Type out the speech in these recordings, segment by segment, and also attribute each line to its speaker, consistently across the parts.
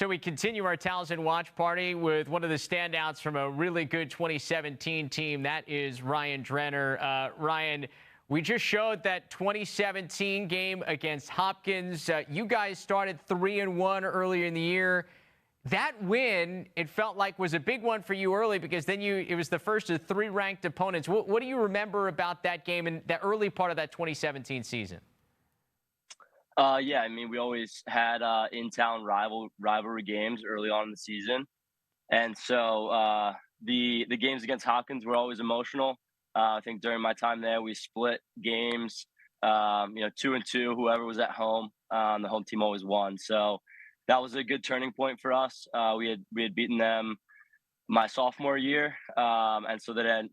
Speaker 1: So we continue our Towson watch party with one of the standouts from a really good 2017 team. That is Ryan Drenner. Ryan, we just showed that 2017 game against Hopkins. You guys started 3-1 earlier in the year. That win, it felt like, was a big one for you early because then it was the first of 3 ranked opponents. What do you remember about that game and the early part of that 2017 season?
Speaker 2: Yeah, I mean, we always had in-town rivalry games early on in the season, and so the games against Hopkins were always emotional. I think during my time there, we split games, 2-2. Whoever was at home, the home team always won. So that was a good turning point for us. We had beaten them my sophomore year, and so then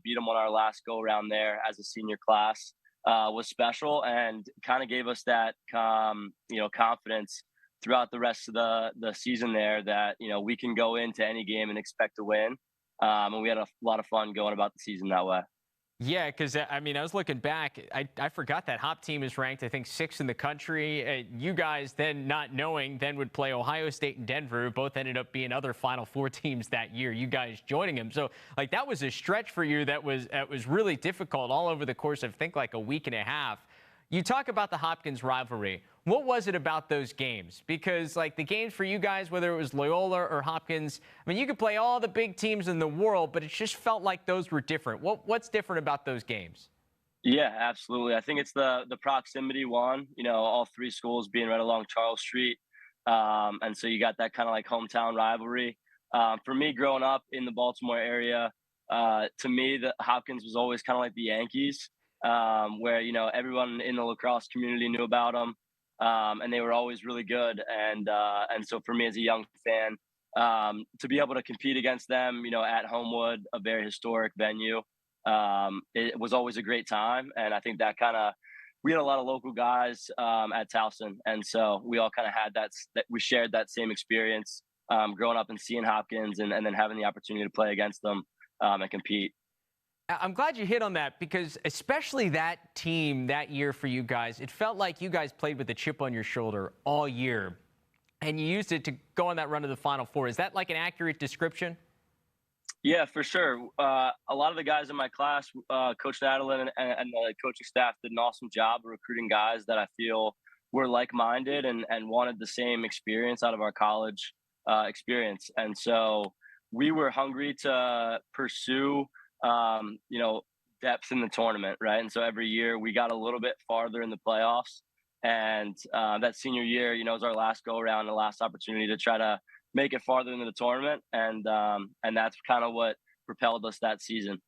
Speaker 2: beat them on our last go around there as a senior class. Was special and kind of gave us that confidence throughout the rest of the season there that we can go into any game and expect to win, and we had a lot of fun going about the season that way.
Speaker 1: Yeah, because, I mean, I was looking back. I forgot that Hop team is ranked, I think, 6th in the country. You guys, then not knowing, then would play Ohio State and Denver. Both ended up being other Final Four teams that year, you guys joining them. So, like, that was a stretch for you that was really difficult all over the course of, I think, like a week and a half. You talk about the Hopkins rivalry. What was it about those games? Because, like, the games for you guys, whether it was Loyola or Hopkins, I mean, you could play all the big teams in the world, but it just felt like those were different. What's different about those games?
Speaker 2: Yeah, absolutely. I think it's the proximity one. All 3 schools being right along Charles Street, and so you got that kind of like hometown rivalry. For me, growing up in the Baltimore area, to me, the Hopkins was always kind of like the Yankees. Where everyone in the lacrosse community knew about them, and they were always really good. And so for me as a young fan, to be able to compete against them, at Homewood, a very historic venue, it was always a great time. And I think that we had a lot of local guys at Towson, and so we all kind of had that we shared that same experience growing up and seeing Hopkins, and then having the opportunity to play against them and compete.
Speaker 1: I'm glad you hit on that because especially that team that year for you guys, it felt like you guys played with a chip on your shoulder all year, and you used it to go on that run to the Final Four. Is that like an accurate description?
Speaker 2: Yeah, for sure. A lot of the guys in my class, Coach Nadalin and the coaching staff did an awesome job of recruiting guys that I feel were like-minded and wanted the same experience out of our college experience. And so we were hungry to pursue depth in the tournament, right? And so every year we got a little bit farther in the playoffs, and that senior year, was our last go around, the last opportunity to try to make it farther into the tournament, and that's kind of what propelled us that season.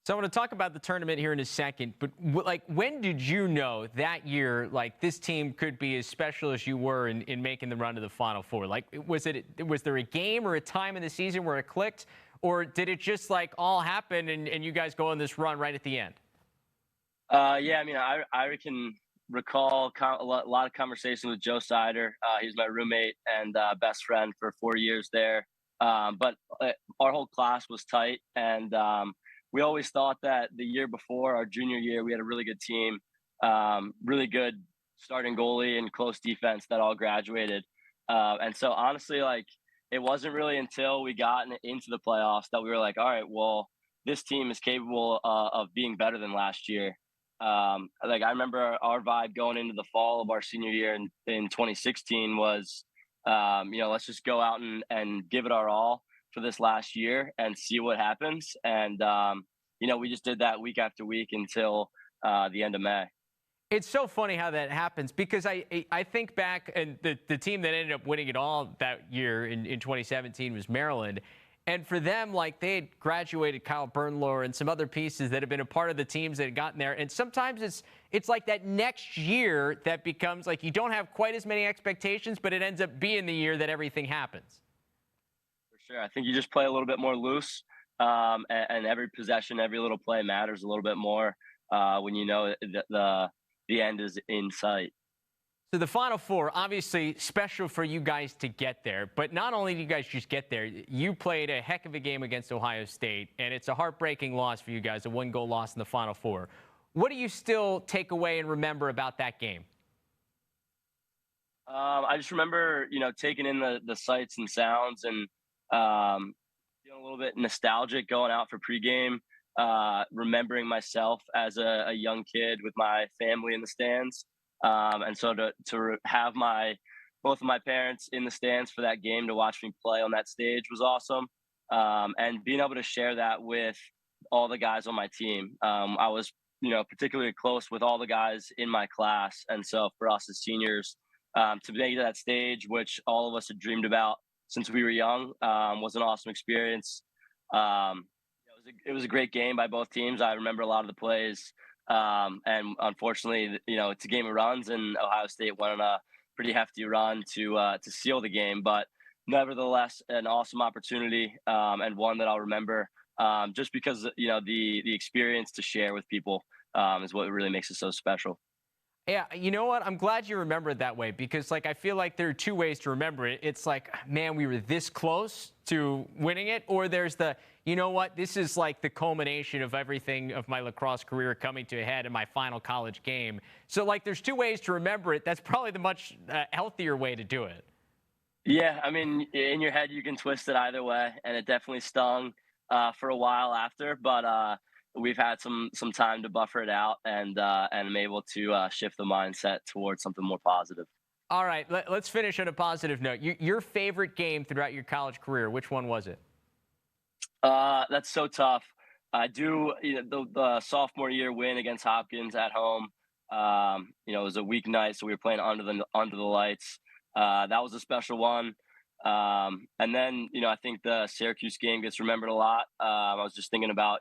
Speaker 1: So I want to talk about the tournament here in a second, but like, when did you know that year, like, this team could be as special as you were in making the run to the Final Four? Like, was there a game or a time in the season where it clicked? Or did it just like all happen and you guys go on this run right at the end?
Speaker 2: Yeah, I mean, I can recall a lot of conversations with Joe Sider. He was my roommate and best friend for 4 years there. But our whole class was tight, and we always thought that the year before, our junior year, we had a really good team, really good starting goalie and close defense that all graduated. And so honestly, like, it wasn't really until we got into the playoffs that we were like, all right, well, this team is capable of being better than last year. Like, I remember our vibe going into the fall of our senior year in 2016 was, let's just go out and give it our all for this last year and see what happens. And, we just did that week after week until the end of May.
Speaker 1: It's so funny how that happens because I think back, and the team that ended up winning it all that year in 2017 was Maryland. And for them, like, they had graduated Kyle Bernlohr and some other pieces that have been a part of the teams that had gotten there. And sometimes it's like that next year that becomes like you don't have quite as many expectations, but it ends up being the year that everything happens.
Speaker 2: For sure. I think you just play a little bit more loose, and every possession, every little play matters a little bit more when you know the end is in sight.
Speaker 1: So the Final Four, obviously special for you guys to get there, but not only do you guys just get there, you played a heck of a game against Ohio State, and it's a heartbreaking loss for you guys, a 1-goal loss in the Final Four. What do you still take away and remember about that game?
Speaker 2: I just remember, taking in the sights and sounds and feeling a little bit nostalgic going out for pregame, remembering myself as a young kid with my family in the stands. And so to have both of my parents in the stands for that game to watch me play on that stage was awesome. And being able to share that with all the guys on my team. I was, particularly close with all the guys in my class. And so for us as seniors, to make it to that stage, which all of us had dreamed about since we were young, was an awesome experience. It was a great game by both teams. I remember a lot of the plays, and unfortunately, it's a game of runs, and Ohio State went on a pretty hefty run to seal the game. But nevertheless, an awesome opportunity, and one that I'll remember, just because the experience to share with people is what really makes it so special.
Speaker 1: Yeah, you know what? I'm glad you remember it that way because, like, I feel like there are two ways to remember it. It's like, man, we were this close to winning it, or there's the, you know what? This is like the culmination of everything of my lacrosse career coming to a head in my final college game. So, like, there's two ways to remember it. That's probably the much healthier way to do it.
Speaker 2: Yeah, I mean, in your head, you can twist it either way, and it definitely stung for a while after. But we've had some time to buffer it out, and I'm able to shift the mindset towards something more positive.
Speaker 1: All right, let's finish on a positive note. Your favorite game throughout your college career, which one was it?
Speaker 2: That's so tough. I do the sophomore year win against Hopkins at home. It was a weeknight, so we were playing under the lights. That was a special one. And then I think the Syracuse game gets remembered a lot. I was just thinking about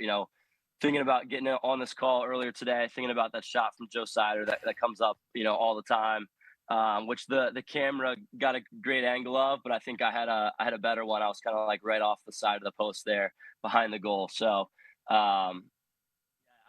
Speaker 2: getting on this call earlier today, thinking about that shot from Joe Sider that comes up all the time. Which the camera got a great angle of, but I think I had a better one. I was kind of like right off the side of the post there behind the goal. So I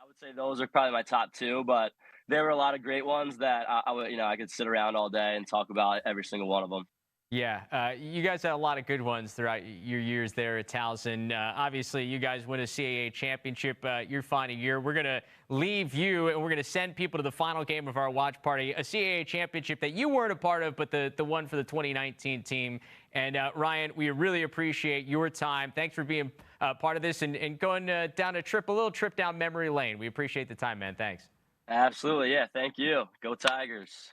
Speaker 2: would say those are probably my top two, but there were a lot of great ones that I would I could sit around all day and talk about every single one of them.
Speaker 1: Yeah, you guys had a lot of good ones throughout your years there at Towson. Obviously, you guys win a CAA championship your final year. We're going to leave you, and we're going to send people to the final game of our watch party, a CAA championship that you weren't a part of, but the one for the 2019 team. And Ryan, we really appreciate your time. Thanks for being part of this and going down a little trip down memory lane. We appreciate the time, man. Thanks.
Speaker 2: Absolutely, yeah. Thank you. Go Tigers.